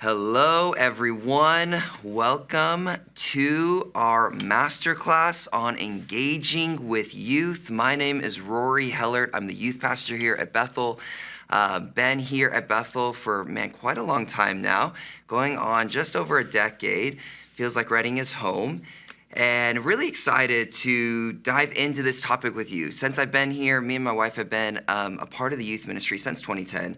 Hello, everyone. Welcome to our masterclass on engaging with youth. My name is Rory Hellert. I'm the youth pastor here at Bethel. Been here at Bethel for, quite a long time now, going on just over a decade. Feels like Reading is home. And really excited to dive into this topic with you. Since I've been here, me and my wife have been a part of the youth ministry since 2010.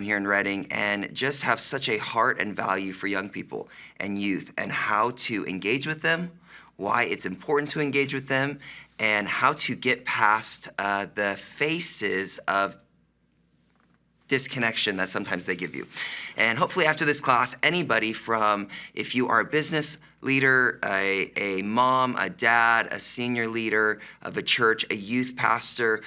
Here in Reading, and just have such a heart and value for young people and youth and how to engage with them, why it's important to engage with them, and how to get past the faces of disconnection that sometimes they give you. And hopefully after this class, anybody from, if you are a business leader, a mom, a dad, a senior leader of a church, a youth pastor,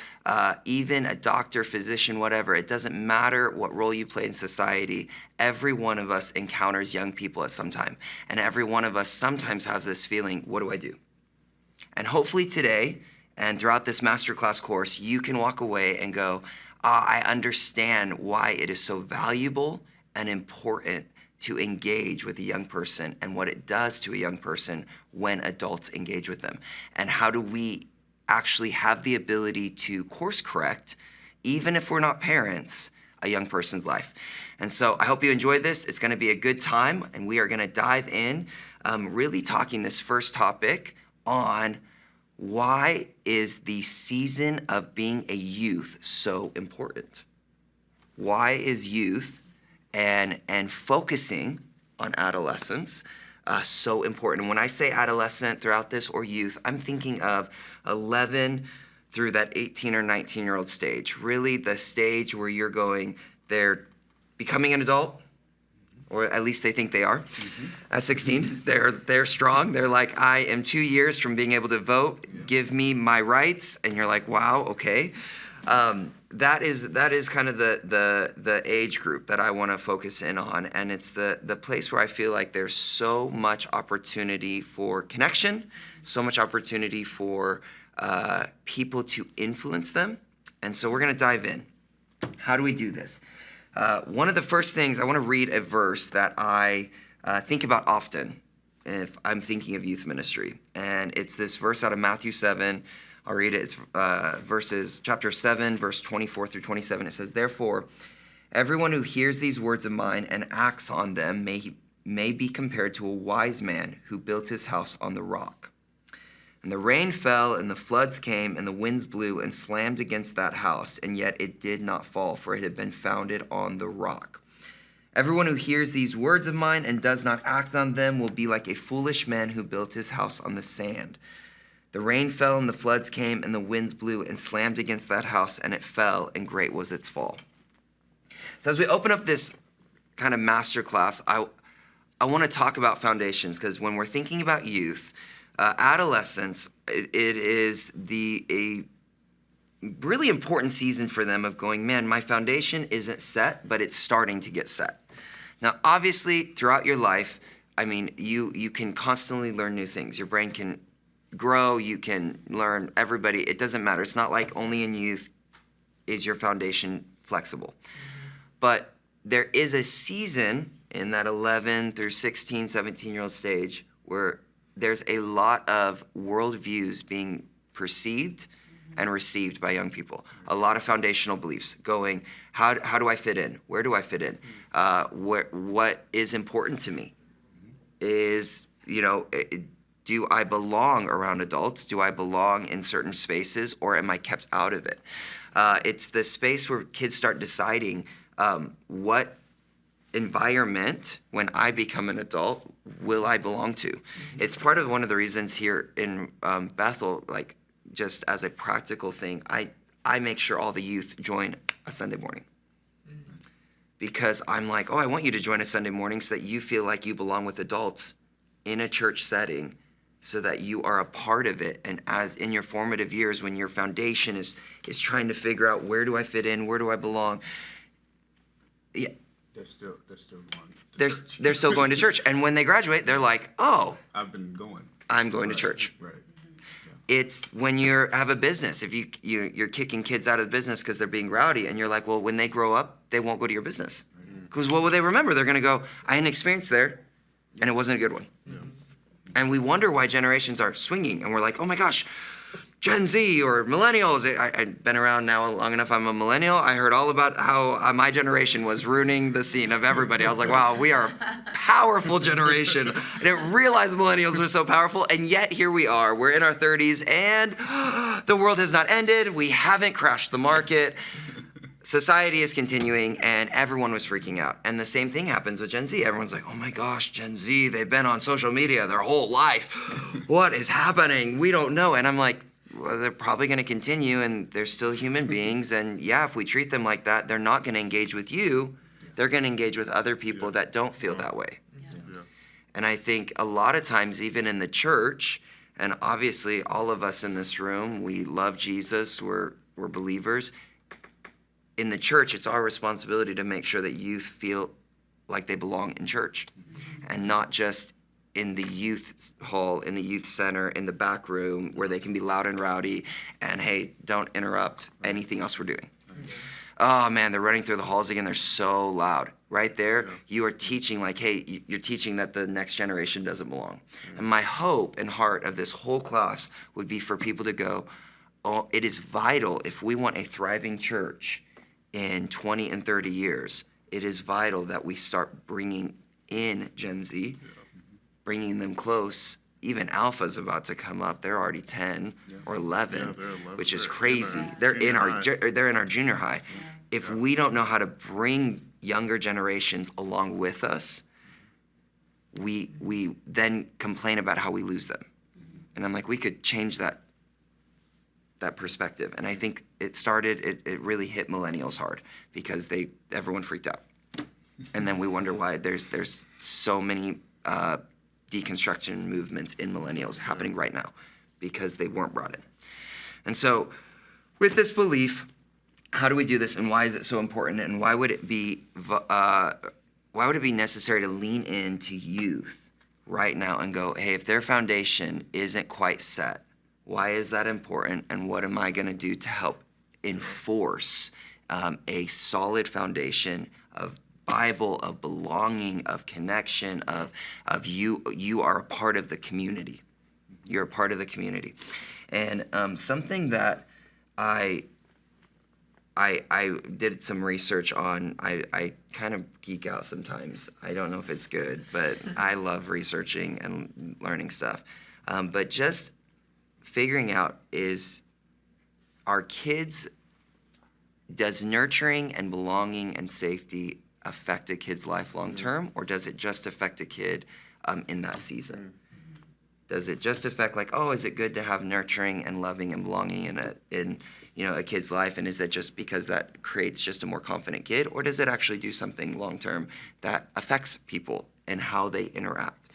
even a doctor, physician, whatever, it doesn't matter what role you play in society, every one of us encounters young people at some time. And every one of us sometimes has this feeling, what do I do? And hopefully today and throughout this masterclass course, you can walk away and go, I understand why it is so valuable and important to engage with a young person and what it does to a young person when adults engage with them. And how do we actually have the ability to course correct, even if we're not parents, a young person's life. And so I hope you enjoyed this. It's gonna be a good time, and we are gonna dive in, really talking this first topic on why is the season of being a youth so important? Why is youth and focusing on adolescence so important? When I say adolescent throughout this or youth, I'm thinking of 11 through that 18 or 19-year-old stage. Really the stage where you're going, they're becoming an adult, or at least they think they are. At 16, they're strong. They're like, I am 2 years from being able to vote. Give me my rights. And you're like, wow, okay. That is kind of the age group that I want to focus in on. And it's the place where I feel like there's so much opportunity for connection, so much opportunity for people to influence them. And so we're going to dive in. How do we do this? One of the first things, I want to read a verse that I think about often if I'm thinking of youth ministry. And it's this verse out of Matthew 7. I'll read it. It's chapter 7, verse 24 through 27. It says, "Therefore, everyone who hears these words of mine and acts on them may be compared to a wise man who built his house on the rock. And the rain fell, and the floods came, and the winds blew and slammed against that house, and yet it did not fall, for it had been founded on the rock. Everyone who hears these words of mine and does not act on them will be like a foolish man who built his house on the sand. The rain fell, and the floods came, and the winds blew and slammed against that house, and it fell, and great was its fall." So as we open up this kind of masterclass, I want to talk about foundations, because when we're thinking about youth, adolescence, it is a really important season for them of going, man, my foundation isn't set, but it's starting to get set. Now, obviously, throughout your life, you can constantly learn new things. Your brain can grow, you can learn everybody. It doesn't matter. It's not like only in youth is your foundation flexible. But there is a season in that 11 through 16, 17-year-old stage where there's a lot of worldviews being perceived and received by young people. A lot of foundational beliefs going, how do I fit in? Where do I fit in? What is important to me? Do I belong around adults? Do I belong in certain spaces, or am I kept out of it? It's the space where kids start deciding what environment, when I become an adult, will I belong to? It's part of one of the reasons here in Bethel, like just as a practical thing, I make sure all the youth join a Sunday morning. Because I'm like, I want you to join a Sunday morning so that you feel like you belong with adults in a church setting, so that you are a part of it. And as in your formative years, when your foundation is trying to figure out, where do I fit in, where do I belong? Yeah. They're still going to church. They're still going to church. And when they graduate, they're like, I'm going to church. Right. It's when you have a business. If you're kicking kids out of the business because they're being rowdy, and you're like, well, when they grow up, they won't go to your business. Mm-hmm. Because what will they remember? They're going to go, I had an experience there, and it wasn't a good one. Yeah. And we wonder why generations are swinging. And we're like, oh my gosh, Gen Z or millennials. I've been around now long enough. I'm a millennial. I heard all about how my generation was ruining the scene of everybody. I was like, wow, we are a powerful generation. I didn't realize millennials were so powerful. And yet here we are. We're in our 30s and the world has not ended. We haven't crashed the market. Society is continuing, and everyone was freaking out. And the same thing happens with Gen Z. Everyone's like, oh my gosh, Gen Z, they've been on social media their whole life. What is happening? We don't know. And I'm like, well, they're probably going to continue, and they're still human beings. And yeah, if we treat them like that, they're not going to engage with you. They're going to engage with other people that don't feel that way. Yeah. And I think a lot of times, even in the church, and obviously all of us in this room, we love Jesus, we're believers. In the church, it's our responsibility to make sure that youth feel like they belong in church and not just in the youth hall, in the youth center, in the back room where they can be loud and rowdy and, hey, don't interrupt anything else we're doing. Oh, man, they're running through the halls again. They're so loud. Right there, you are teaching like, hey, you're teaching that the next generation doesn't belong. And my hope and heart of this whole class would be for people to go, oh, it is vital if we want a thriving church in 20 and 30 years, it is vital that we start bringing in Gen Z, bringing them close. Even Alpha's about to come up. They're already 10 or 11, which is crazy. They're in our junior high. If we don't know how to bring younger generations along with us, we then complain about how we lose them. And I'm like, we could change that perspective. And I think it really hit millennials hard because everyone freaked out. And then we wonder why there's so many deconstruction movements in millennials happening right now because they weren't brought in. And so with this belief, how do we do this and why is it so important and why would it be necessary to lean into youth right now and go, hey, if their foundation isn't quite set, why is that important, and what am I going to do to help enforce a solid foundation of Bible, of belonging, of connection, of you are a part of the community. You're a part of the community. And something that I did some research on, I kind of geek out sometimes. I don't know if it's good, but I love researching and learning stuff. But just figuring out is our kids, does nurturing and belonging and safety affect a kid's life long term, or does it just affect a kid in that season? Does it just affect like, oh, is it good to have nurturing and loving and belonging in a kid's life, and is it just because that creates just a more confident kid, or does it actually do something long term that affects people and how they interact?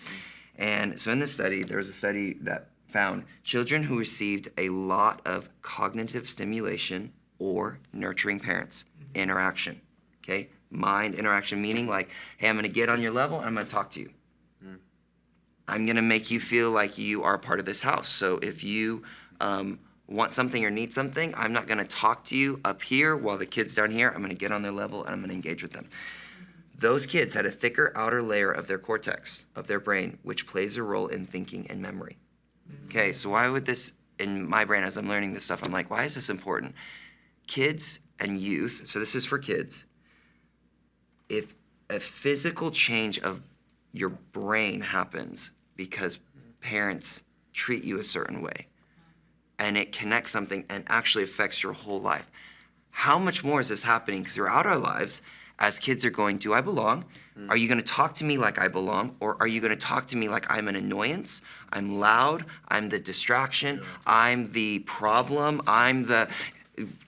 And so in this study, there was a study that found children who received a lot of cognitive stimulation or nurturing parents interaction, okay? Mind interaction, meaning like, hey, I'm going to get on your level and I'm going to talk to you. I'm going to make you feel like you are part of this house. So if you want something or need something, I'm not going to talk to you up here while the kid's down here. I'm going to get on their level and I'm going to engage with them. Those kids had a thicker outer layer of their cortex, of their brain, which plays a role in thinking and memory. Okay, so why would this, in my brain as I'm learning this stuff, I'm like, why is this important? Kids and youth, so this is for kids, if a physical change of your brain happens because parents treat you a certain way, and it connects something and actually affects your whole life, how much more is this happening throughout our lives as kids are going, do I belong? Are you going to talk to me like I belong? Or are you going to talk to me like I'm an annoyance? I'm loud. I'm the distraction. I'm the problem. I'm the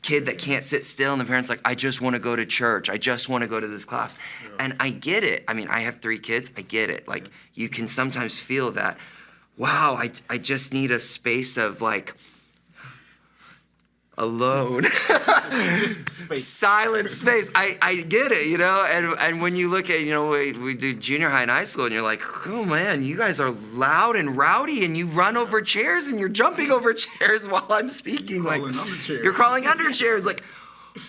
kid that can't sit still. And the parent's like, I just want to go to church. I just want to go to this class. And I get it. I mean, I have 3 kids. I get it. Like, you can sometimes feel that, wow, I just need a space of like, alone. Just space. Silent space. I get it, and when you look at, we do junior high and high school and you're like, oh man, you guys are loud and rowdy and you run over chairs and you're jumping over chairs while I'm speaking. You're crawling under chairs. Like,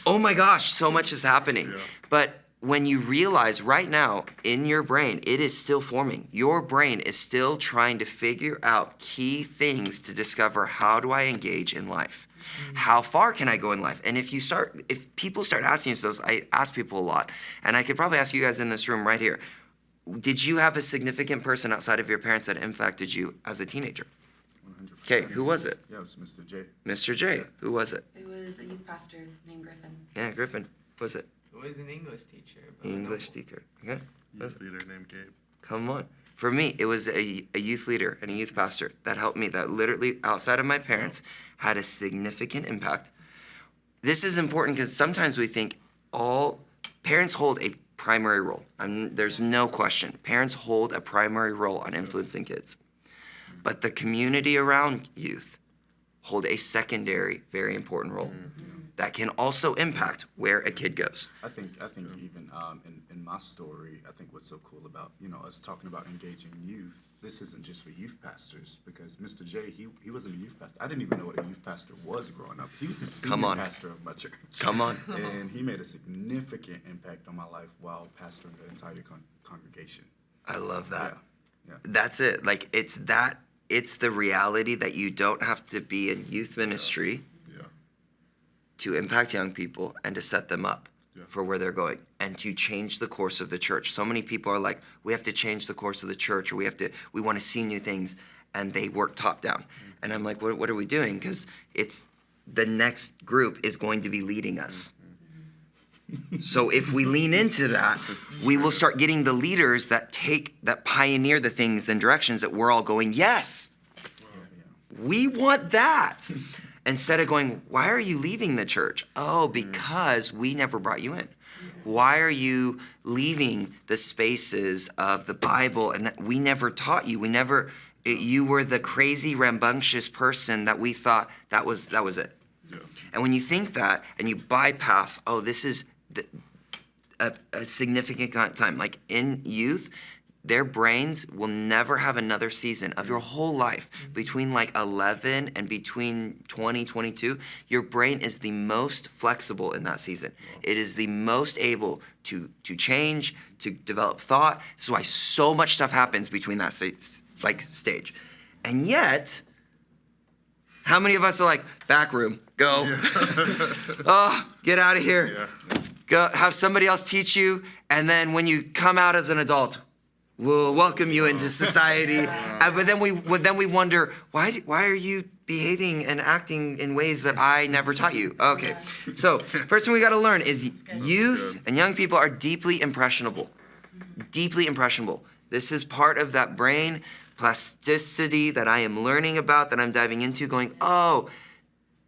oh my gosh, so much is happening. Yeah. But when you realize right now in your brain, it is still forming. Your brain is still trying to figure out key things to discover, how do I engage in life? How far can I go in life? And if people start asking themselves, I ask people a lot, and I could probably ask you guys in this room right here, did you have a significant person outside of your parents that impacted you as a teenager? 100%. Okay, who was it? Yeah, it was Mr. J. Mr. J. Who was it? It was a youth pastor named Griffin. Yeah, Griffin. Who was it? It was an English teacher. English teacher. Okay. Youth leader named Gabe. Come on. For me, it was a youth leader and a youth pastor that helped me, that literally, outside of my parents, had a significant impact. This is important because sometimes we think all parents hold a primary role. There's no question. Parents hold a primary role on influencing kids. But the community around youth hold a secondary, very important role that can also impact where a kid goes. I think even in my story, I think what's so cool about, us talking about engaging youth, this isn't just for youth pastors, because Mr. J, he wasn't a youth pastor. I didn't even know what a youth pastor was growing up. He was the senior pastor of my church. Come on. And he made a significant impact on my life while pastoring the entire congregation. I love that. Yeah. That's it. Like, it's the reality that you don't have to be in youth ministry to impact young people and to set them up for where they're going and to change the course of the church. So many people are like, we have to change the course of the church, or we want to see new things, and they work top down. And I'm like, what are we doing? Because it's the next group is going to be leading us. So if we lean into that, we will start getting the leaders that pioneer the things and directions that we're all going, yes, we want that. Instead of going, why are you leaving the church? Oh, because we never brought you in. Why are you leaving the spaces of the Bible? And we never taught you. You were the crazy, rambunctious person that we thought that was it. Yeah. And when you think that and you bypass, this is a significant time. Like in youth, their brains will never have another season of your whole life. Between like 11 and between 20, 22, your brain is the most flexible in that season. It is the most able to change, to develop thought. That's why so much stuff happens between that stage. And yet, how many of us are like, back room, go. Get out of here. Yeah. Go have somebody else teach you. And then when you come out as an adult, we'll welcome you into society. But then we wonder, why are you behaving and acting in ways that I never taught you? Okay, so first thing we got to learn is youth and young people are deeply impressionable. Deeply impressionable. This is part of that brain plasticity that I am learning about, that I'm diving into, going,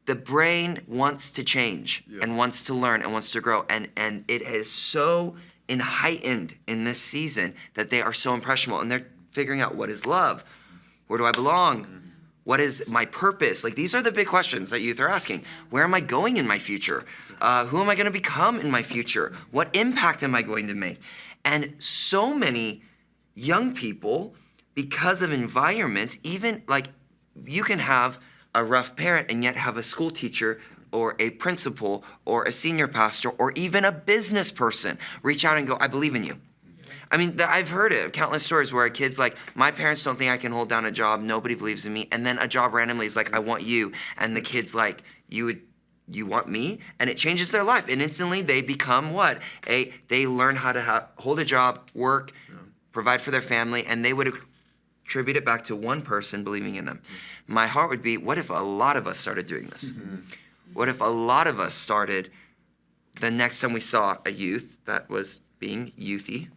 the brain wants to change and wants to learn and wants to grow. And it is so heightened in this season that they are so impressionable, and they're figuring out, what is love? Where do I belong? What is my purpose? Like, these are the big questions that youth are asking. Where am I going in my future? Who am I going to become in my future? What impact am I going to make? And so many young people, because of environments, even like you can have a rough parent and yet have a school teacher or a principal or a senior pastor or even a business person reach out and go, I believe in you. I mean, I've heard it, countless stories where a kid's like, my parents don't think I can hold down a job. Nobody believes in me. And then a job randomly is like, I want you. And the kid's like, you want me? And it changes their life. And instantly they become what? They learn how to hold a job, work, provide for their family, and they would attribute it back to one person believing in them. My heart would be, what if a lot of us started doing this? What if a lot of us started, the next time we saw a youth that was being youthy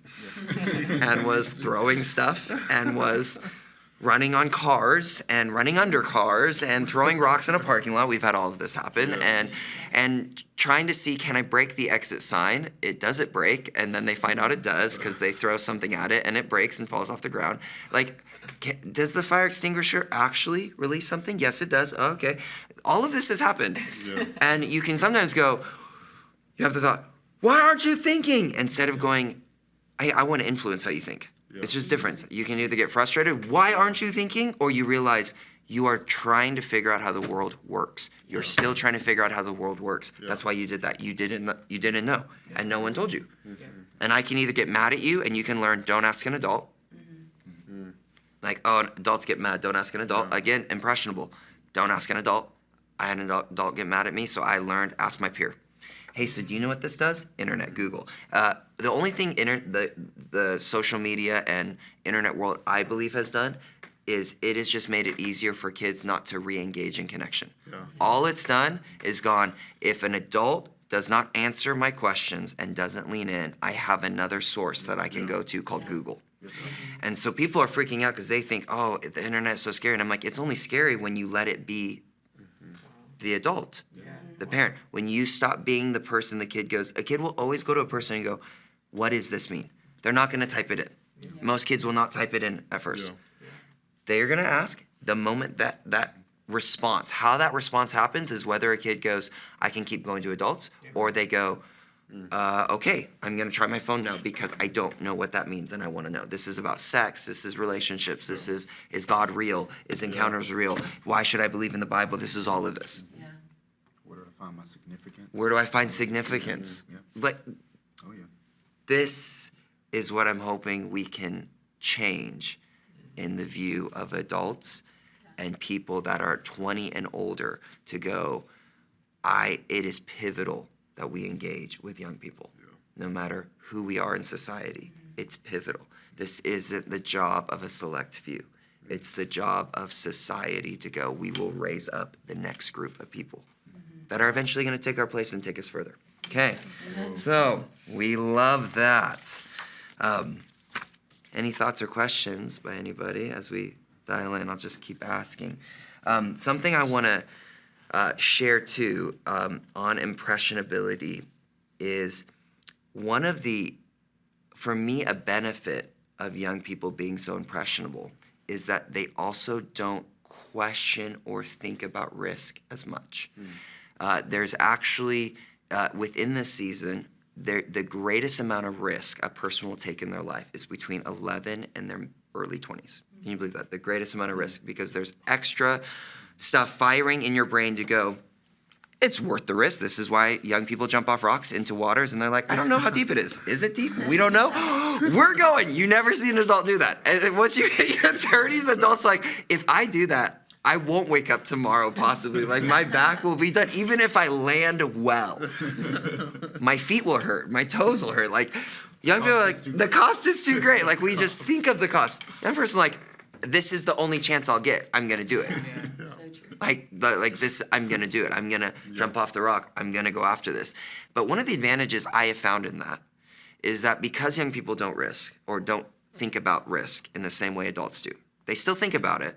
and was throwing stuff and was running on cars and running under cars and throwing rocks in a parking lot. We've had all of this happen. And trying to see, can I break the exit sign? Does it break? And then they find out it does because they throw something at it and it breaks and falls off the ground. Like, does the fire extinguisher actually release something? Yes, it does. Oh, okay. All of this has happened. Yes. And you can sometimes go, you have the thought, why aren't you thinking? Instead of going, I want to influence how you think. It's just different. You can either get frustrated, why aren't you thinking? Or you realize you are trying to figure out how the world works. You're still trying to figure out how the world works. That's why you did that. You didn't know, and no one told you. And I can either get mad at you and you can learn, don't ask an adult. Like, oh, adults get mad, don't ask an adult. Again, impressionable. Don't ask an adult. I had an adult get mad at me, so I learned, ask my peer. Hey, so do you know what this does? Internet, Google. The only thing the social media and internet world, I believe, has done is it has just made it easier for kids not to re-engage in connection. Yeah. All it's done is gone, if an adult does not answer my questions and doesn't lean in, I have another source that I can go to called Google. And so people are freaking out because they think, oh, the internet is so scary. And I'm like, it's only scary when you let it be the adult, the parent. When you stop being the person the kid goes, a kid will always go to a person and go, what does this mean? They're not going to type it in. Most kids will not type it in at first. They're going to ask the moment that response, how that response happens is whether a kid goes, I can keep going to adults, or they go, okay, I'm going to try my phone now because I don't know what that means and I want to know. This is about sex. This is relationships. This is God real? Is encounters real? Why should I believe in the Bible? This is all of this. Yeah. Where do I find my significance? Where do I find significance? But this is what I'm hoping we can change in the view of adults and people that are 20 and older to go, it is pivotal that we engage with young people, no matter who we are in society. It's pivotal. This isn't the job of a select few. It's the job of society to go, we will raise up the next group of people that are eventually going to take our place and take us further. Okay, so we love that. Any thoughts or questions by anybody as we dial in? I'll just keep asking. Something I want to share too on impressionability is one of the, for me, a benefit of young people being so impressionable is that they also don't question or think about risk as much. There's actually, within this season, the greatest amount of risk a person will take in their life is between 11 and their early 20s. Can you believe that? The greatest amount of risk, because there's extra stuff firing in your brain to go, it's worth the risk. This is why young people jump off rocks into waters and they're like, I don't know how deep it is. Is it deep? We don't know. We're going. You never see an adult do that. And once you hit your 30s, adults like, if I do that, I won't wake up tomorrow possibly. Like my back will be done. Even if I land well, my feet will hurt. My toes will hurt. Like young people are like, the cost is too great. Like we just think of the cost. Young person like, this is the only chance I'll get. I'm going to do it. Yeah. So true. Like this, I'm going to do it. I'm going to jump off the rock. I'm going to go after this. But one of the advantages I have found in that is that because young people don't risk or don't think about risk in the same way adults do, they still think about it.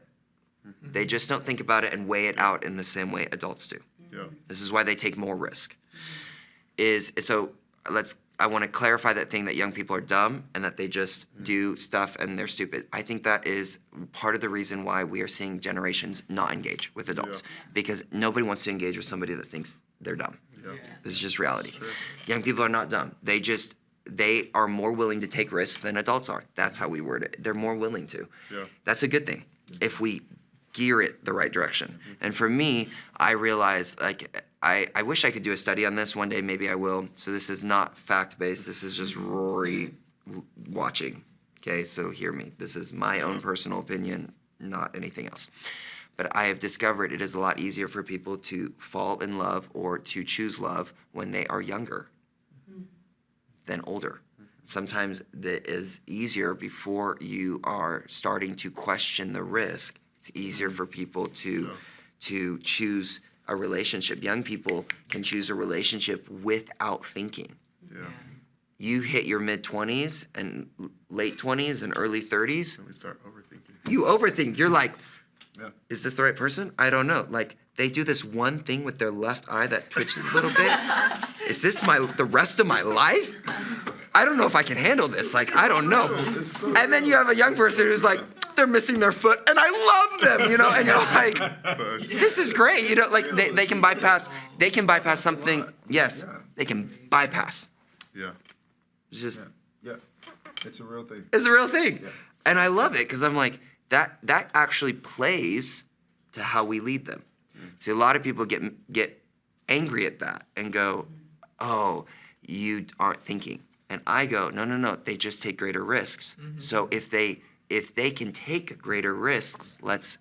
They just don't think about it and weigh it out in the same way adults do. Yeah. This is why they take more risk. I want to clarify that thing that young people are dumb and that they just do stuff and they're stupid. I think that is part of the reason why we are seeing generations not engage with adults, because nobody wants to engage with somebody that thinks they're dumb. Yeah. This is just reality. Young people are not dumb. They are more willing to take risks than adults are. That's how we word it. They're more willing to. Yeah. That's a good thing if we gear it the right direction. And for me, I realize, like, I wish I could do a study on this one day. Maybe I will. So this is not fact-based. This is just Rory watching. Okay, so hear me. This is my own personal opinion, not anything else. But I have discovered it is a lot easier for people to fall in love or to choose love when they are younger than older. Sometimes it is easier before you are starting to question the risk. It's easier for people to choose a relationship. Young people can choose a relationship without thinking. Yeah. You hit your mid-20s and late 20s and early 30s. And we start overthinking. You overthink. You're like, is this the right person? I don't know. Like, they do this one thing with their left eye that twitches a little bit. Is this the rest of my life? I don't know if I can handle this. Like, I don't know. And then you have a young person who's like, they're missing their foot, and I love them, you know, and you're like, this is great, you know, like they can bypass something. Yes, they can bypass. Yeah. It's just, it's a real thing. It's a real thing. Yeah. And I love it because I'm like, that actually plays to how we lead them. See, a lot of people get angry at that and go, oh, you aren't thinking. And I go, no, they just take greater risks. So if they can take greater risks, let's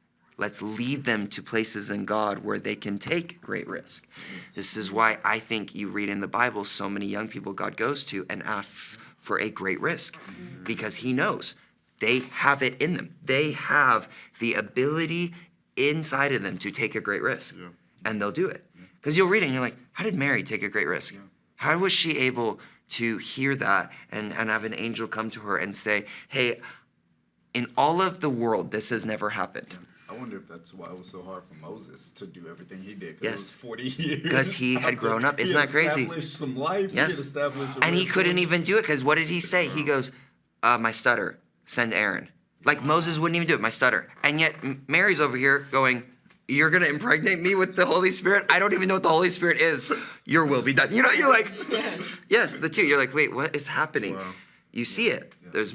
lead them to places in God where they can take great risk. This is why I think you read in the Bible so many young people God goes to and asks for a great risk, because he knows they have it in them. They have the ability inside of them to take a great risk, and they'll do it. Because you'll read it and you're like, how did Mary take a great risk? How was she able to hear that and have an angel come to her and say, hey, in all of the world, this has never happened. I wonder if that's why it was so hard for Moses to do everything he did. Yes. It was 40 years. Because he had grown up. Isn't that crazy? He established some life. Yes. He established And he couldn't even do it because what did he say? He goes, my stutter, send Aaron. Like Moses wouldn't even do it, my stutter. And yet Mary's over here going, you're going to impregnate me with the Holy Spirit? I don't even know what the Holy Spirit is. Your will be done. You know, you're like, yes, the two. You're like, wait, what is happening? Wow. You see it. There's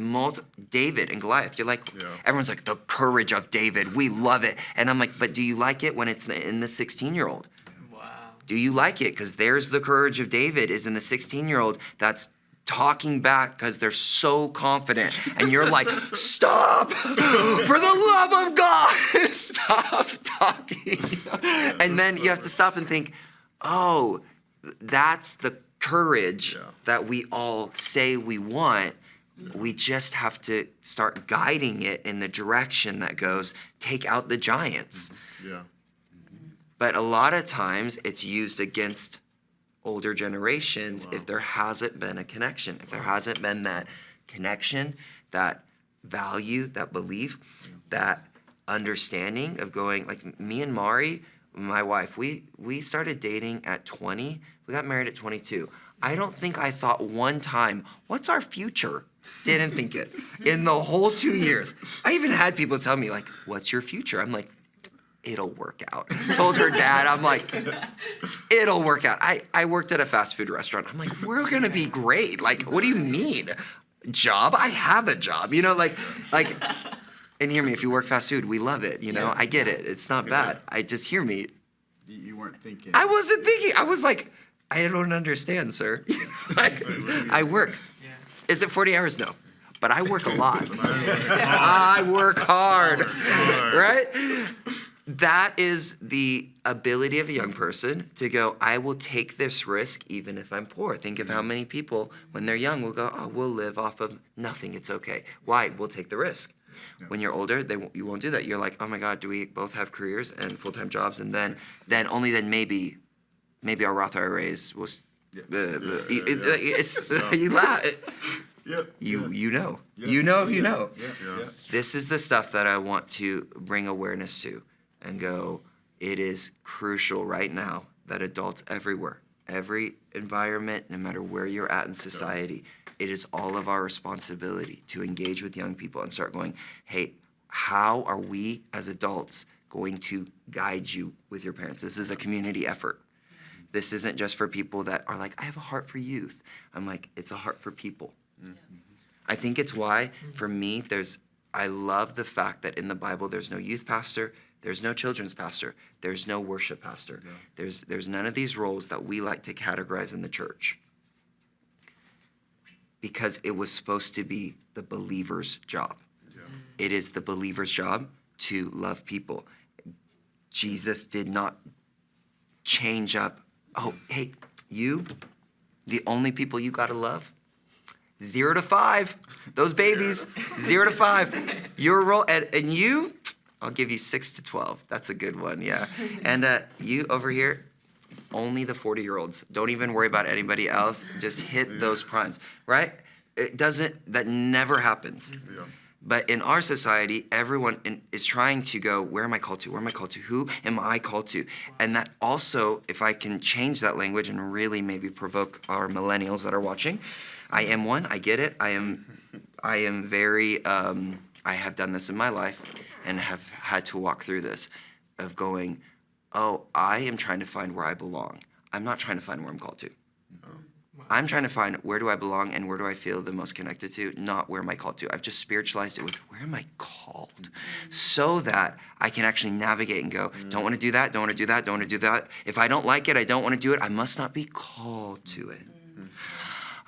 David and Goliath. You're like, everyone's like, the courage of David. We love it. And I'm like, but do you like it when it's in the 16-year-old? Wow. Do you like it? Because there's the courage of David is in the 16-year-old that's talking back because they're so confident. And you're like, stop! For the love of God, stop talking. And then you have to stop and think, oh, that's the courage that we all say we want. We just have to start guiding it in the direction that goes, take out the giants. Yeah. But a lot of times it's used against older generations if there hasn't been a connection, if there hasn't been that connection, that value, that belief, that understanding of going, like me and Mari, my wife, we started dating at 20. We got married at 22. I don't think I thought one time, what's our future? Didn't think it. In the whole 2 years. I even had people tell me, like, what's your future? I'm like, it'll work out. Told her dad, I'm like, it'll work out. I worked at a fast food restaurant. I'm like, we're going to be great. Like, what do you mean? Job? I have a job. You know, like, and hear me, if you work fast food, we love it. You know, I get it. It's not bad. I just hear me. You weren't thinking. I wasn't thinking. I was like, I don't understand, sir. Like, I work. Is it 40 hours? No. But I work a lot. I work hard. Right? That is the ability of a young person to go, I will take this risk even if I'm poor. Think of how many people, when they're young, will go, oh, we'll live off of nothing. It's okay. Why? We'll take the risk. When you're older, you won't do that. You're like, oh my God, do we both have careers and full-time jobs? And then maybe our Roth IRAs will. It's you laugh. You know. You know if you know. This is the stuff that I want to bring awareness to and go, it is crucial right now that adults everywhere, every environment, no matter where you're at in society, it is all of our responsibility to engage with young people and start going, hey, how are we as adults going to guide you with your parents? This is a community effort. This isn't just for people that are like, I have a heart for youth. I'm like, it's a heart for people. I think it's why, for me, I love the fact that in the Bible, there's no youth pastor, there's no children's pastor, there's no worship pastor. There's none of these roles that we like to categorize in the church. Because it was supposed to be the believer's job. It is the believer's job to love people. Jesus did not change up. Oh, hey, you, the only people you got to love, 0 to 5. Those babies, 0 to 5. Your role, and you, I'll give you 6 to 12. That's a good one, yeah. And you over here, only the 40-year-olds. Don't even worry about anybody else. Just hit those primes, right? That never happens. But in our society, everyone is trying to go, where am I called to? Where am I called to? Who am I called to? And that also, if I can change that language and really maybe provoke our millennials that are watching, I am one, I get it. I am very, I have done this in my life and have had to walk through this of going, oh, I am trying to find where I belong. I'm not trying to find where I'm called to. I'm trying to find where do I belong and where do I feel the most connected to, not where am I called to. I've just spiritualized it with where am I called so that I can actually navigate and go, don't want to do that, don't want to do that, don't want to do that. If I don't like it, I don't want to do it. I must not be called to it.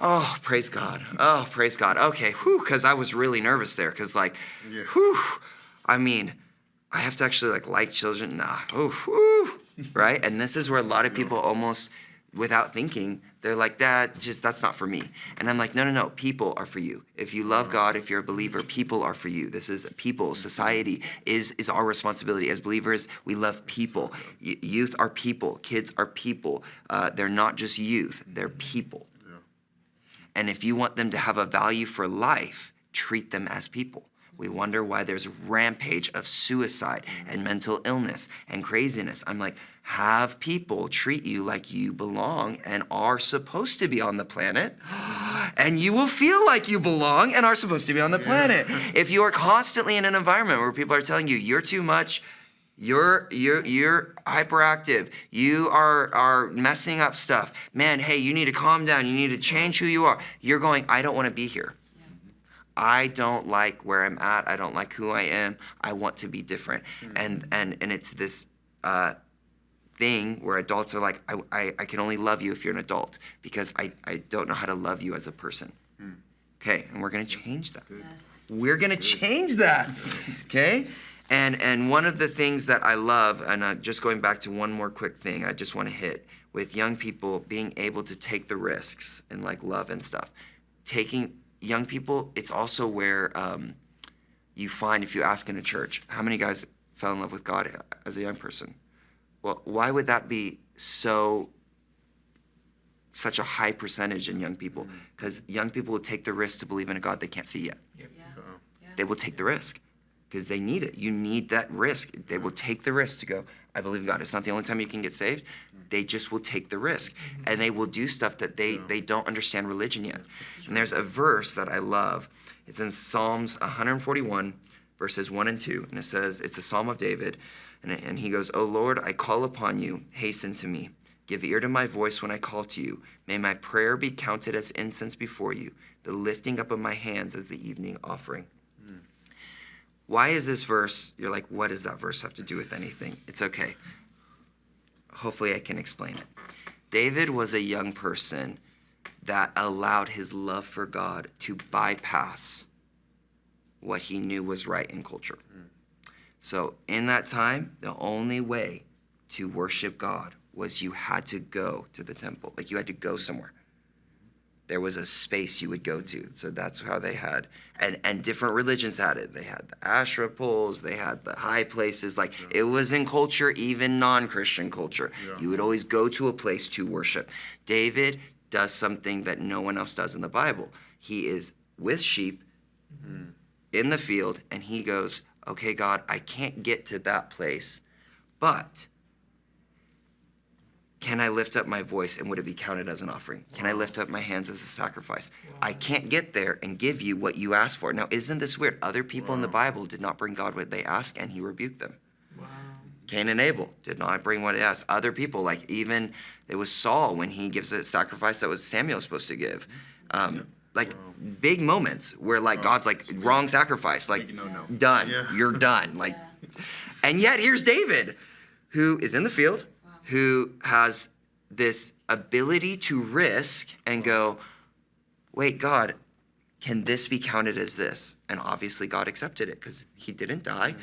Oh, praise God. Oh, praise God. Okay, because I was really nervous there, because Yeah. I mean, I have to actually like children. Nah, right? And this is where a lot of people almost, without thinking, they're like, that's not for me. And I'm like, no, people are for you. If you love God, if you're a believer, people are for you. This is people, society is our responsibility. As believers, we love people. Youth are people, kids are people. They're not just youth, they're people. Yeah. And if you want them to have a value for life, treat them as people. We wonder why there's rampage of suicide and mental illness and craziness. I'm like, have people treat you like you belong and are supposed to be on the planet, and you will feel like you belong and are supposed to be on the planet. If you are constantly in an environment where people are telling you you're too much, you're hyperactive, you are messing up stuff, man, hey, you need to calm down, you need to change who you are. You're going, I don't want to be here. I don't like where I'm at. I don't like who I am. I want to be different. And it's this thing where adults are like, I can only love you if you're an adult, because I don't know how to love you as a person. Okay, and we're going to change that. Yes. We're going to change that. Okay? And one of the things that I love, and just going back to one more quick thing I just want to hit, with young people being able to take the risks and like love and stuff. Young people, it's also where you find, if you ask in a church, how many guys fell in love with God as a young person? Well, why would that be such a high percentage in young people? Because young people will take the risk to believe in a God they can't see yet. Yeah. They will take the risk because they need it. You need that risk. They will take the risk to go, I believe in God. It's not the only time you can get saved. They just will take the risk. And they will do stuff that they don't understand religion yet. And there's a verse that I love. It's in Psalms 141, verses 1 and 2. And it says, it's a Psalm of David. And he goes, O Lord, I call upon you. Hasten to me. Give ear to my voice when I call to you. May my prayer be counted as incense before you, the lifting up of my hands as the evening offering. Why is this verse, you're like, what does that verse have to do with anything? It's okay. Hopefully I can explain it. David was a young person that allowed his love for God to bypass what he knew was right in culture. So in that time, the only way to worship God was you had to go to the temple. Like you had to go somewhere. There was a space you would go to. So that's how they had, and different religions had it. They had the Asherah poles, they had the high places. Like it was in culture, even non-Christian culture. Yeah. You would always go to a place to worship. David does something that no one else does in the Bible. He is with sheep in the field, and he goes, okay, God, I can't get to that place, but can I lift up my voice and would it be counted as an offering? Can I lift up my hands as a sacrifice? I can't get there and give you what you asked for. Now, isn't this weird? Other people in the Bible did not bring God what they asked, and he rebuked them. Cain and Abel did not bring what they asked. Other people, like even it was Saul when he gives a sacrifice that was Samuel supposed to give. Big moments where like God's like, wrong sacrifice, like done, you're done. Like, and yet here's David, who is in the field, who has this ability to risk and go, wait, God, can this be counted as this? And obviously God accepted it because he didn't die,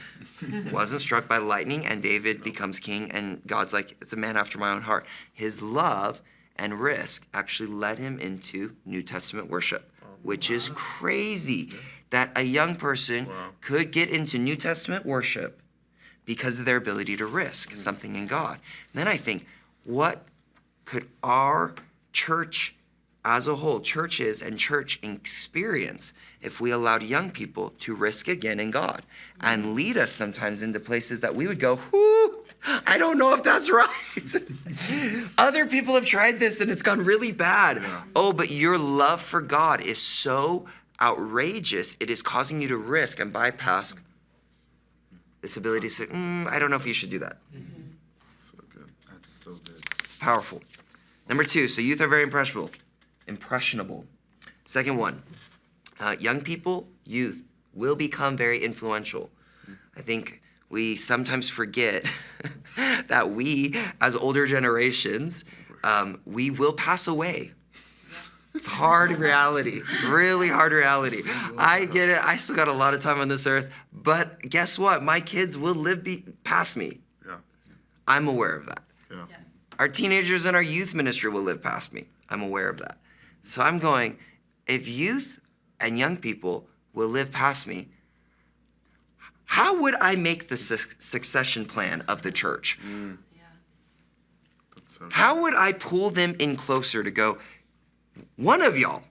wasn't struck by lightning, and David becomes king, and God's like, it's a man after my own heart. His love and risk actually led him into New Testament worship, which is crazy that a young person could get into New Testament worship because of their ability to risk something in God. And then I think, what could our church as a whole, churches and church experience, if we allowed young people to risk again in God and lead us sometimes into places that we would go, whoo, I don't know if that's right. Other people have tried this and it's gone really bad. Oh, but your love for God is so outrageous, it is causing you to risk and bypass this ability to say, I don't know if you should do that. So good. That's so good. It's powerful. Number 2, so youth are very impressionable. Second one, young people, youth, will become very influential. I think we sometimes forget that we, as older generations, we will pass away. It's hard reality, really hard reality. I get it. I still got a lot of time on this earth, but guess what? My kids will live past me. Yeah. I'm aware of that. Yeah. Yeah. Our teenagers in our youth ministry will live past me. I'm aware of that. So I'm going, if youth and young people will live past me, how would I make the succession plan of the church? Yeah. That's so How would I pull them in closer to go, one of y'all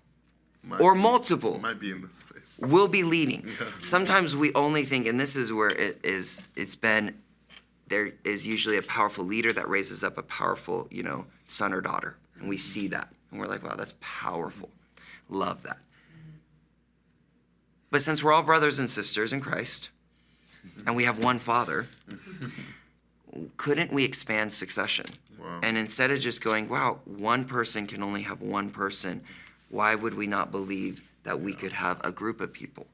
might or be- multiple might be in this space. will be leading? Yeah. Sometimes we only think, and this is where there is usually a powerful leader that raises up a powerful, son or daughter. And we see that. And we're like, wow, that's powerful. Love that. But since we're all brothers and sisters in Christ, and we have one Father, couldn't we expand succession? Wow. And instead of just going, wow, one person can only have one person, why would we not believe that we could have a group of people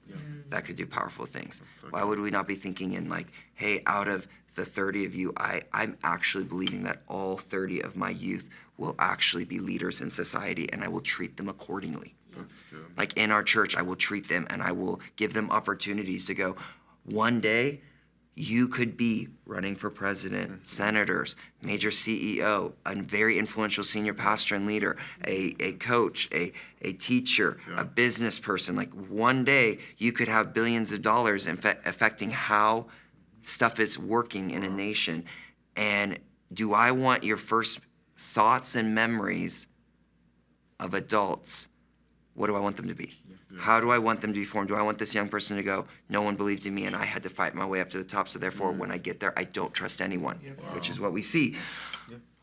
that could do powerful things? so Why would we not be thinking in like, hey, out of the 30 of you, I'm actually believing that all 30 of my youth will actually be leaders in society, and I will treat them accordingly. That's good. Like in our church, I will treat them and I will give them opportunities to go, one day you could be running for president, senators, major CEO, a very influential senior pastor and leader, a coach, a teacher, a business person. Like one day you could have billions of dollars affecting how stuff is working in a nation. And do I want your first thoughts and memories of adults? What do I want them to be? How do I want them to be formed? Do I want this young person to go, no one believed in me and I had to fight my way up to the top, so therefore when I get there, I don't trust anyone, which is what we see.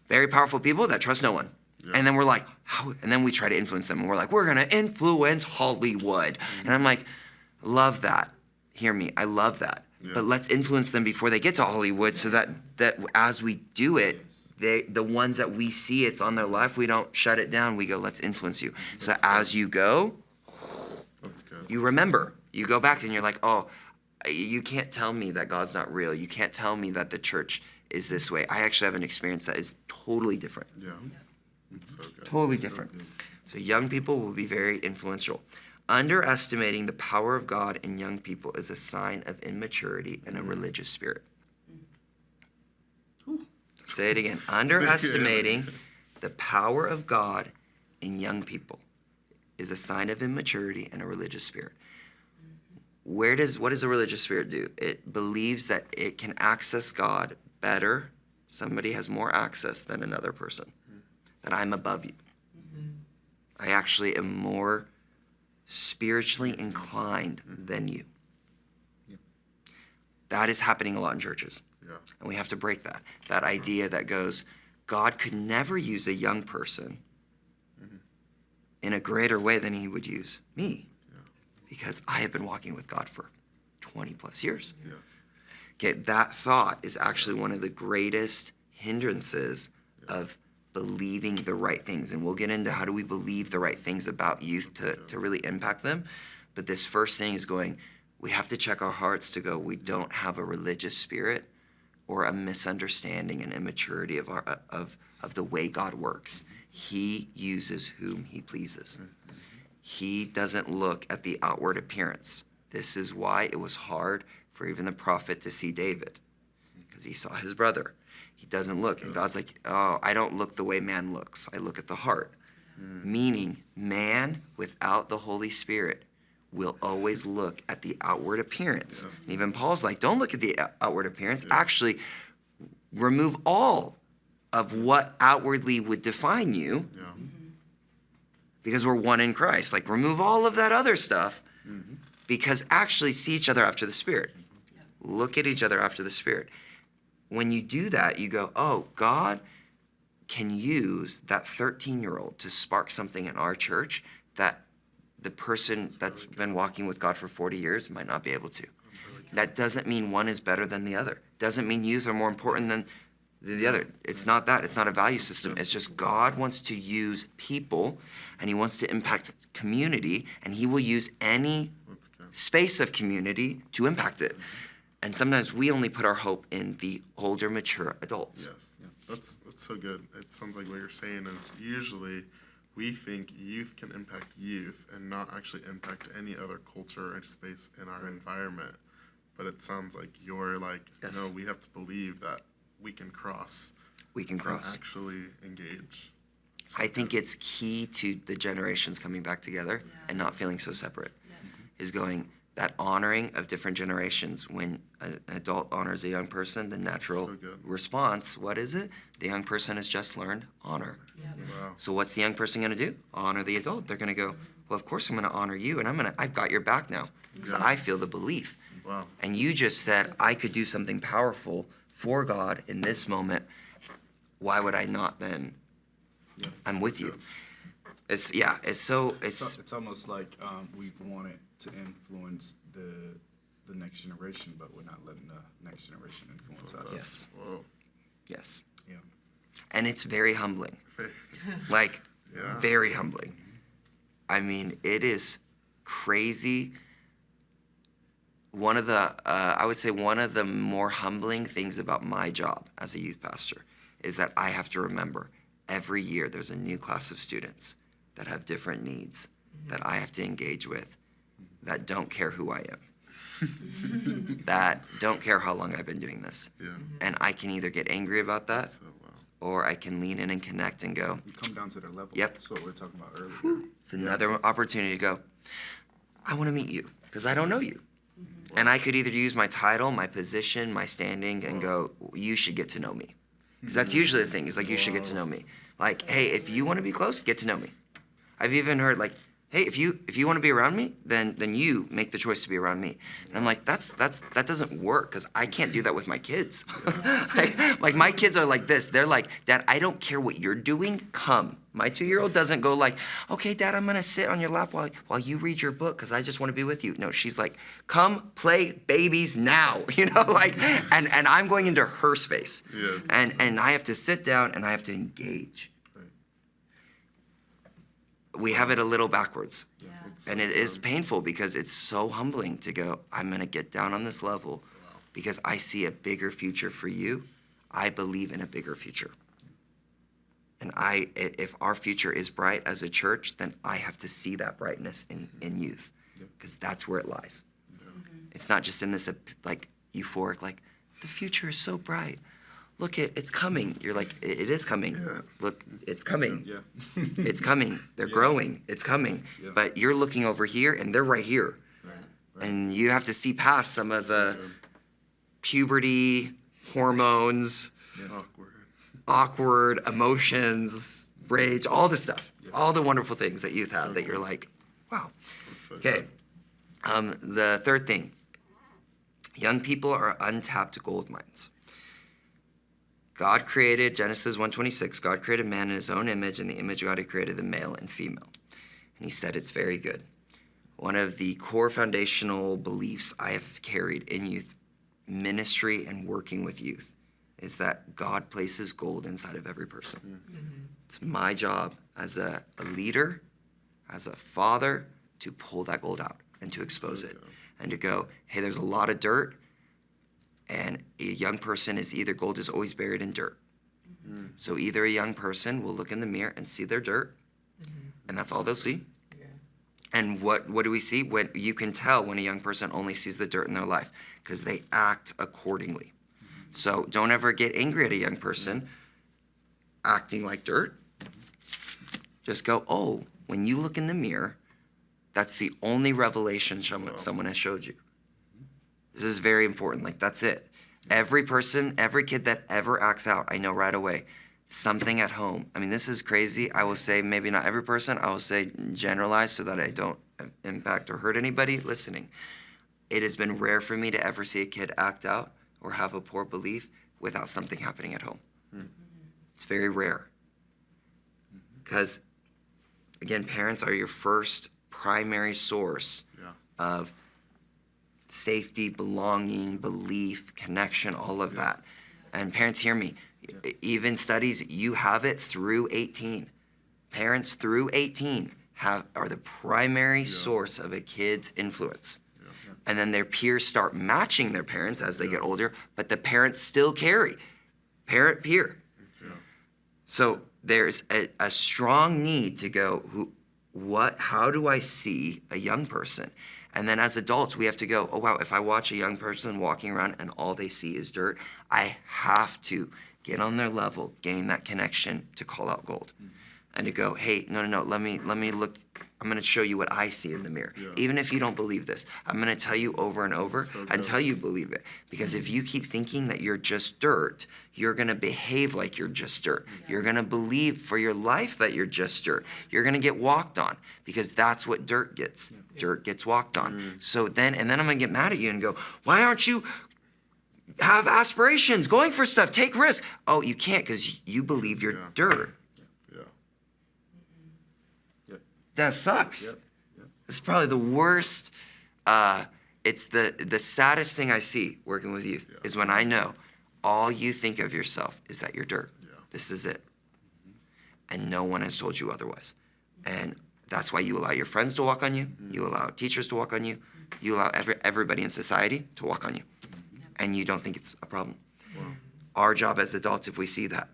Very powerful people that trust no one. And then we're like, how? And then we try to influence them and we're like, we're going to influence Hollywood. And I'm like, love that. Hear me. I love that. But let's influence them before they get to Hollywood so that as we do it, the ones that we see it's on their life, we don't shut it down. We go, let's influence you. So as you go, That's good. you remember. You go back and you're like, oh, you can't tell me that God's not real. You can't tell me that the church is this way. I actually have an experience that is totally different. Yeah. It's so good. Totally So different. good. So young people will be very influential. Underestimating the power of God in young people is a sign of immaturity and a religious spirit. Say it again. Underestimating the power of God in young people is a sign of immaturity and a religious spirit. What does a religious spirit do? It believes that it can access God better. Somebody has more access than another person. That I'm above you. I actually am more spiritually inclined than you. That is happening a lot in churches. Yeah. And we have to break that. That idea that goes, God could never use a young person in a greater way than he would use me. Because I have been walking with God for 20 plus years. Yes. Okay, that thought is actually one of the greatest hindrances of believing the right things. And we'll get into how do we believe the right things about youth to really impact them. But this first thing is going, we have to check our hearts to go, we don't have a religious spirit or a misunderstanding and immaturity of the way God works. He uses whom he pleases. He doesn't look at the outward appearance. This is why it was hard for even the prophet to see David, because he saw his brother. He doesn't look. And God's like, oh, I don't look the way man looks. I look at the heart. Meaning, man without the Holy Spirit will always look at the outward appearance. Yes. And even Paul's like, don't look at the outward appearance. Actually, remove all of what outwardly would define you, Yeah. because we're one in Christ. Like, remove all of that other stuff, because actually see each other after the Spirit. Look at each other after the Spirit. When you do that, you go, oh, God can use that 13-year-old to spark something in our church that the person that's been walking with God for 40 years might not be able to. That doesn't mean one is better than the other. Doesn't mean youth are more important than the other. It's not that. It's not a value system. It's just God wants to use people, and he wants to impact community, and he will use any That's good. space of community to impact it. And sometimes we only put our hope in the older, mature adults. Yes. That's so good. It sounds like what you're saying is usually we think youth can impact youth and not actually impact any other culture or space in our environment. But it sounds like you're like, Yes. no, we have to believe that we can cross We can and cross. actually engage. I think it's key to the generations coming back together and not feeling so separate. Is going that honoring of different generations. When an adult honors a young person, the natural so good. response, what is it? The young person has just learned honor. Wow. So what's the young person going to do? Honor the adult. They're going to go, well, of course I'm going to honor you, and I've got your back now because Yeah. I feel the belief. Wow. And you just said I could do something powerful for God in this moment. Why would I not then? Yeah. I'm with you. It's It's almost like we've wanted to influence the next generation, but we're not letting the next generation influence us. Yes. Whoa. yes. Yeah. And it's very humbling. Like, Yeah. very humbling. I mean, it is crazy. I would say one of the more humbling things about my job as a youth pastor is that I have to remember every year there's a new class of students that have different needs that I have to engage with, that don't care who I am, that don't care how long I've been doing this. Yeah. And I can either get angry about that So, wow. or I can lean in and connect and go, You come down to their level. Yep. That's what we were talking about earlier. it's another opportunity to go, I want to meet you because I don't know you. And I could either use my title, my position, my standing, and go, you should get to know me. Because that's usually the thing, is like, you should get to know me. Like, hey, if you want to be close, get to know me. I've even heard like, hey, if you want to be around me, then you make the choice to be around me. And I'm like, that doesn't work because I can't do that with my kids. like my kids are like this. They're like, Dad, I don't care what you're doing. Come. My 2-year-old doesn't go like, okay, Dad, I'm gonna sit on your lap while you read your book because I just want to be with you. No, she's like, come play babies now. Like, and I'm going into her space. Yes. And I have to sit down and I have to engage. Right. We have it a little backwards. Yeah. And it is painful because it's so humbling to go, I'm going to get down on this level because I see a bigger future for you. I believe in a bigger future. And if our future is bright as a church, then I have to see that brightness in youth because that's where it lies. It's not just in this like euphoric, like the future is so bright. Look, it's coming. You're like, it is coming. Yeah. Look, it's coming. Yeah. It's coming. They're growing. It's coming. Yeah. But you're looking over here and they're right here. Right. And you have to see past some of the puberty, hormones, Awkward. awkward emotions, rage, all the stuff, Yeah. all the wonderful things that youth have that you're like, wow. That's so Okay. The third thing, young people are untapped gold mines. God created, Genesis 1:26, God created man in his own image, in the image of God he created the male and female. And he said it's very good. One of the core foundational beliefs I have carried in youth ministry and working with youth is that God places gold inside of every person. It's my job as a leader, as a father, to pull that gold out and to expose it and to go, hey, there's a lot of dirt, and a young person is either gold is always buried in dirt. So either a young person will look in the mirror and see their dirt, and that's all they'll see. And what do we see? When you can tell when a young person only sees the dirt in their life because they act accordingly. So don't ever get angry at a young person acting like dirt. Just go, oh, when you look in the mirror, that's the only revelation someone has showed you. This is very important. Like, that's it. Every person, every kid that ever acts out, I know right away, something at home. I mean, this is crazy. I will say maybe not every person. I will say generalize so that I don't impact or hurt anybody listening. It has been rare for me to ever see a kid act out or have a poor belief without something happening at home. It's very rare. Because, again, parents are your first primary source of safety, belonging, belief, connection, all of that. And parents, hear me. Even studies, you have it through 18. Parents through 18 are the primary source of a kid's influence. And then their peers start matching their parents as they get older, but the parents still carry. Parent, peer. So there's a strong need to go, how do I see a young person? And then as adults, we have to go, oh, wow, if I watch a young person walking around and all they see is dirt, I have to get on their level, gain that connection to call out gold. And to go, hey, no, let me look. I'm going to show you what I see in the mirror. Yeah. Even if you don't believe this, I'm going to tell you over and over So good. until you believe it. Because if you keep thinking that you're just dirt, you're going to behave like you're just dirt. You're going to believe for your life that you're just dirt. You're going to get walked on because that's what dirt gets. Dirt gets walked on. So then I'm going to get mad at you and go, why aren't you have aspirations, going for stuff, take risks? Oh, you can't because you believe you're dirt. Yeah. That sucks. Yep. It's probably the worst. It's the saddest thing I see working with youth is when I know all you think of yourself is that you're dirt. Yeah. This is it. And no one has told you otherwise. And that's why you allow your friends to walk on you. You allow teachers to walk on you. You allow everybody in society to walk on you. And you don't think it's a problem. Wow. Our job as adults, if we see that,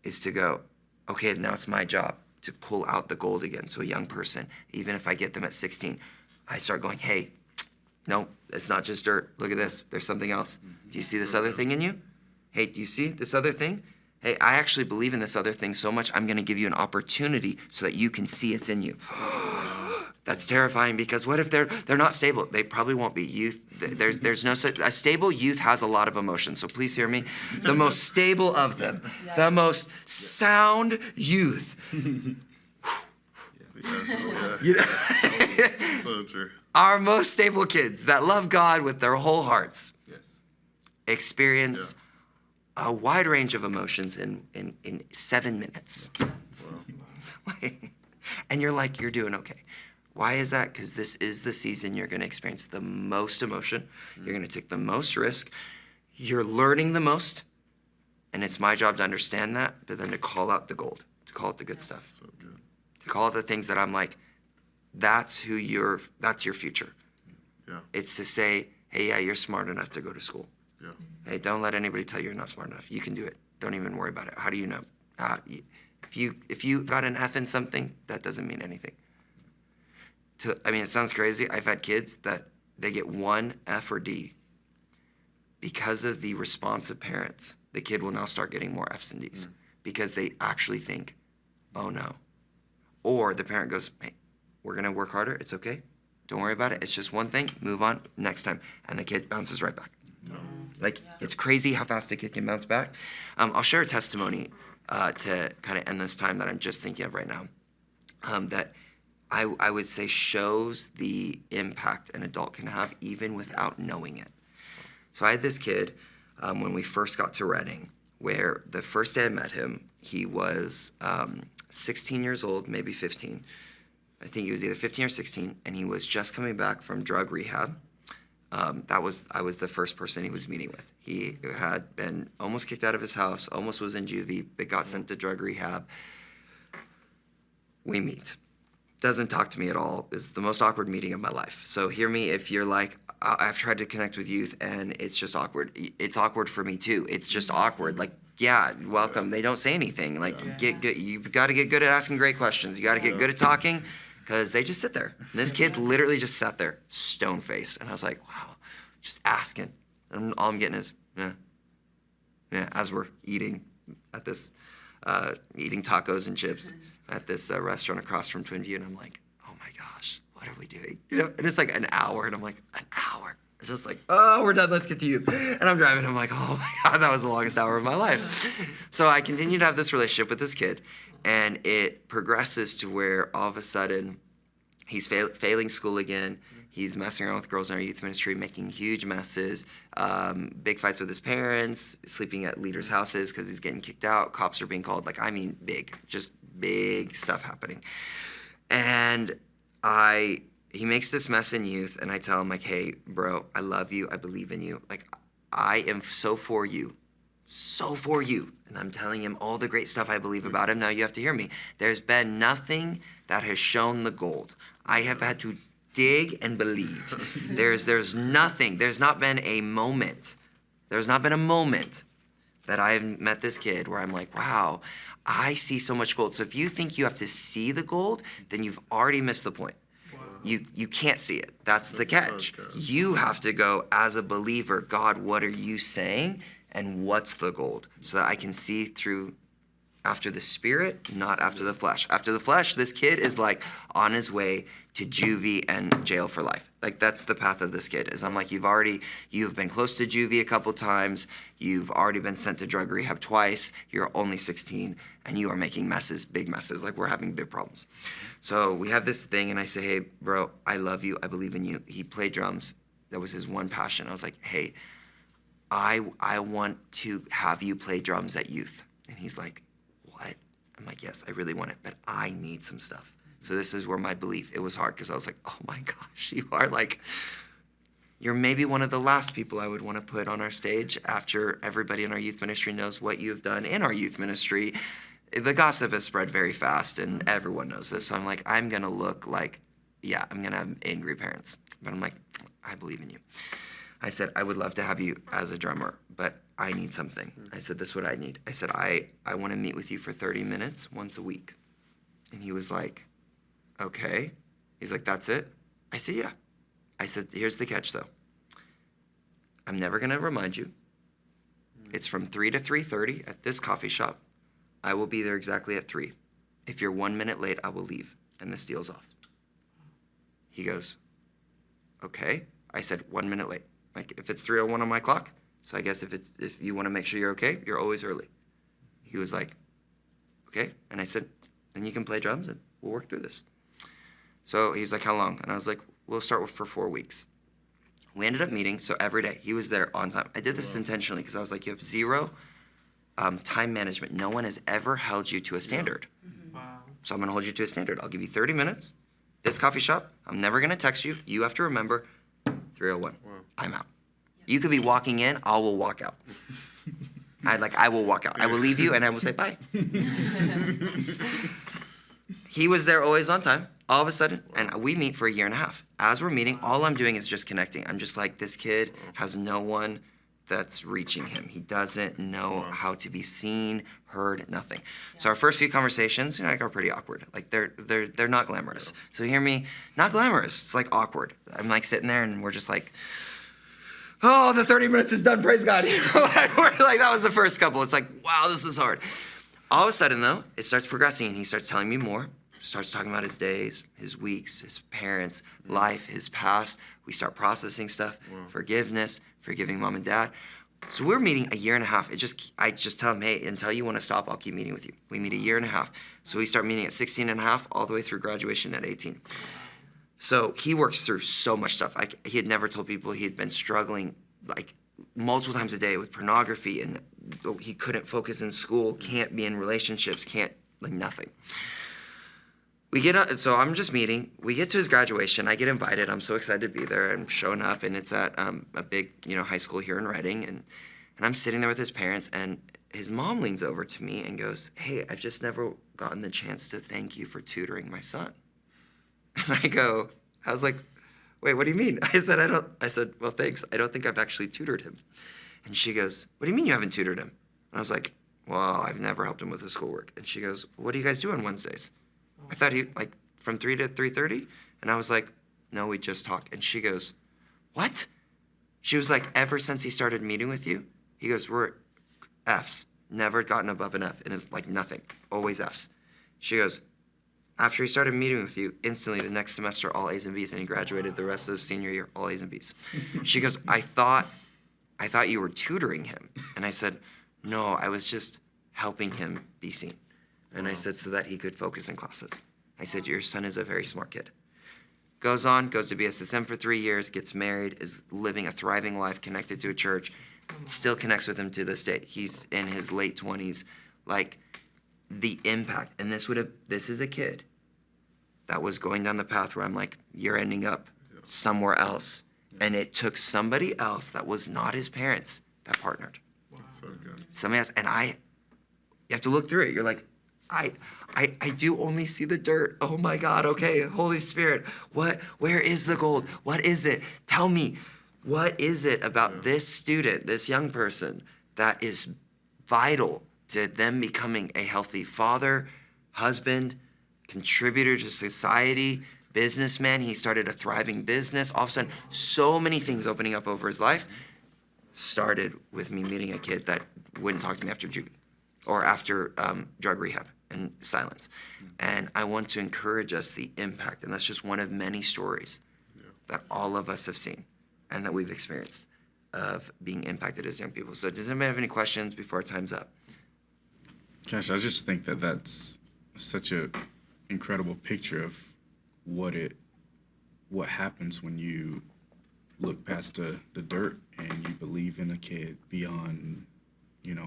is to go, okay, now it's my job to pull out the gold again. So a young person, even if I get them at 16, I start going, hey, no, it's not just dirt. Look at this. There's something else. Do you see this other thing in you? Hey, do you see this other thing? Hey, I actually believe in this other thing so much, I'm going to give you an opportunity so that you can see it's in you. That's terrifying because what if they're not stable? They probably won't be. Youth, there's no such, a stable youth has a lot of emotion. So please hear me. The most stable of them, the most sound youth. You know? So true. Our most stable kids that love God with their whole hearts Yes. experience a wide range of emotions in 7 minutes. Wow. And you're like, you're doing okay. Why is that? Because this is the season you're going to experience the most emotion. You're going to take the most risk. You're learning the most. And it's my job to understand that, but then to call out the gold, to call out the good stuff, So good. to call out the things that I'm like, that's your future. Yeah. It's to say, hey, yeah, you're smart enough to go to school. Yeah. Hey, don't let anybody tell you you're not smart enough. You can do it. Don't even worry about it. How do you know? If you got an F in something, that doesn't mean anything. It sounds crazy. I've had kids that they get 1 F or D. Because of the response of parents, the kid will now start getting more Fs and Ds because they actually think, oh no. Or the parent goes, hey, we're going to work harder. It's okay. Don't worry about it. It's just one thing. Move on next time. And the kid bounces right back. It's crazy how fast a kid can bounce back. I'll share a testimony to kind of end this time that I'm just thinking of right now that I would say shows the impact an adult can have even without knowing it. So I had this kid when we first got to Reading, where the first day I met him, he was 16 years old, maybe 15. I think he was either 15 or 16, and he was just coming back from drug rehab. I was the first person he was meeting with. He had been almost kicked out of his house, almost was in juvie, but got sent to drug rehab. We meet. Doesn't talk to me at all. It's the most awkward meeting of my life. So hear me if you're like, I've tried to connect with youth and it's just awkward. It's awkward for me too. It's just awkward. Like, yeah, welcome. They don't say anything. Like, get good. You got to get good at asking great questions. You got to get good at talking because they just sit there. And this kid literally just sat there, stone face. And I was like, wow, just asking. And all I'm getting is, yeah, as we're eating at this, eating tacos and chips at this restaurant across from Twin View, and I'm like, oh my gosh, what are we doing? And it's like an hour, and I'm like, an hour? It's just like, oh, we're done, let's get to you. And I'm driving, I'm like, oh my God, that was the longest hour of my life. So I continue to have this relationship with this kid, and it progresses to where all of a sudden he's failing school again. He's messing around with girls in our youth ministry, making huge messes, big fights with his parents, sleeping at leaders' houses because he's getting kicked out. Cops are being called. Big, just big stuff happening. And he makes this mess in youth, and I tell him, like, hey, bro, I love you. I believe in you. Like, I am so for you. So for you. And I'm telling him all the great stuff I believe about him. Now you have to hear me. There's been nothing that has shown the gold. I have had to dig and believe. There's nothing. There's not been a moment. There's not been a moment that I have met this kid where I'm like, wow, I see so much gold. So if you think you have to see the gold, then you've already missed the point. You can't see it. That's the catch. so good. You have to go as a believer, God, what are you saying? And what's the gold? So that I can see through after the spirit, not after the flesh. After the flesh, this kid is like on his way to juvie and jail for life. Like that's the path of this kid. Is I'm like, you've been close to juvie a couple times. You've already been sent to drug rehab twice. You're only 16 and you are making messes, big messes. Like we're having big problems. So we have this thing and I say, hey, bro, I love you. I believe in you. He played drums. That was his one passion. I was like, hey, I want to have you play drums at youth. And he's like, what? I'm like, yes, I really want it, but I need some stuff. So this is where my belief, it was hard because I was like, oh my gosh, you're maybe one of the last people I would want to put on our stage after everybody in our youth ministry knows what you've done in our youth ministry. The gossip has spread very fast and everyone knows this. So I'm like, I'm going to look like, yeah, I'm going to have angry parents. But I'm like, I believe in you. I said, I would love to have you as a drummer, but I need something. I said, this is what I need. I said, I want to meet with you for 30 minutes once a week. And he was like, okay. He's like, that's it? I said, yeah. I said, here's the catch though. I'm never going to remind you. It's from 3 to 3:30 at this coffee shop. I will be there exactly at 3. If you're 1 minute late, I will leave. And this deal's off. He goes, okay. I said, 1 minute late. Like if it's 3:01 on my clock, so I guess if you want to make sure you're okay, you're always early. He was like, okay. And I said, then you can play drums and we'll work through this. So he's like, how long? And I was like, we'll start for 4 weeks. We ended up meeting, so every day he was there on time. I did this intentionally because I was like, you have zero time management. No one has ever held you to a standard. Mm-hmm. Wow. So I'm going to hold you to a standard. I'll give you 30 minutes. This coffee shop, I'm never going to text you. You have to remember 3:01. I'm out. You could be walking in, I will walk out. I will walk out. I will leave you and I will say bye. He was there always on time, all of a sudden, and we meet for 1.5 years. As we're meeting, all I'm doing is just connecting. I'm just like, this kid has no one that's reaching him. He doesn't know how to be seen, heard, nothing. So our first few conversations, are pretty awkward. Like they're not glamorous. So hear me, not glamorous. It's like awkward. I'm like sitting there and we're just like, oh, the 30 minutes is done, praise God. We're like, that was the first couple. It's like, wow, this is hard. All of a sudden though, it starts progressing and he starts telling me more. Starts talking about his days, his weeks, his parents, life, his past. We start processing stuff, forgiveness, forgiving mom and dad. So we're meeting 1.5 years. I just tell him, hey, until you want to stop, I'll keep meeting with you. We meet 1.5 years. So we start meeting at 16.5 all the way through graduation at 18. So he works through so much stuff. He had never told people he had been struggling like multiple times a day with pornography and he couldn't focus in school, can't be in relationships, nothing. We get up, so I'm just meeting. We get to his graduation. I get invited. I'm so excited to be there. I'm showing up, and it's at a big, high school here in Reading. And I'm sitting there with his parents, and his mom leans over to me and goes, hey, I've just never gotten the chance to thank you for tutoring my son. And I was like, wait, what do you mean? I said, well, thanks. I don't think I've actually tutored him. And she goes, what do you mean you haven't tutored him? And I was like, well, I've never helped him with his schoolwork. And she goes, what do you guys do on Wednesdays? I thought he, from 3 to 3:30? And I was like, no, we just talked. And she goes, what? She was like, ever since he started meeting with you, he goes, we're Fs. Never gotten above an F. And it's like nothing. Always Fs. She goes, after he started meeting with you, instantly the next semester, all A's and B's. And he graduated the rest of senior year, all A's and B's. She goes, I thought you were tutoring him. And I said, no, I was just helping him be seen. And I said, so that he could focus in classes. I said, your son is a very smart kid. Goes to BSSM for 3 years, gets married, is living a thriving life, connected to a church, still connects with him to this day. He's in his late 20s. Like, the impact, and this is a kid that was going down the path where I'm like, you're ending up somewhere else. And it took somebody else that was not his parents that partnered. That's so good. Somebody else, and you have to look through it. You're like, I do only see the dirt. Oh my God, okay, Holy Spirit, where is the gold? What is it? Tell me, what is it about this student, this young person, that is vital to them becoming a healthy father, husband, contributor to society, businessman. He started a thriving business. All of a sudden, so many things opening up over his life started with me meeting a kid that wouldn't talk to me after juvie or after drug rehab and silence. And I want to encourage us the impact, and that's just one of many stories that all of us have seen and that we've experienced of being impacted as young people. So does anybody have any questions before our time's up? Gosh, I just think that that's such a incredible picture of what happens when you look past the dirt and you believe in a kid beyond,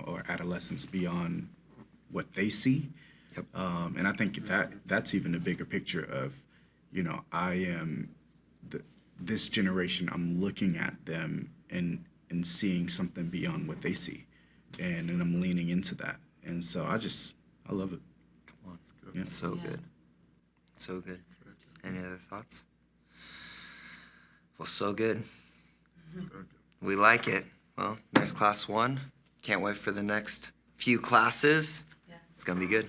or adolescents beyond what they see. Yep. And I think that's even a bigger picture of, I am this generation. I'm looking at them and seeing something beyond what they see, and I'm leaning into that. And so I love it. Come on. Yeah. It's so Yeah. good. So good. Any other thoughts? Well, so good. So good. We like it. Well, there's class 1. Can't wait for the next few classes. Yes. It's going to be good.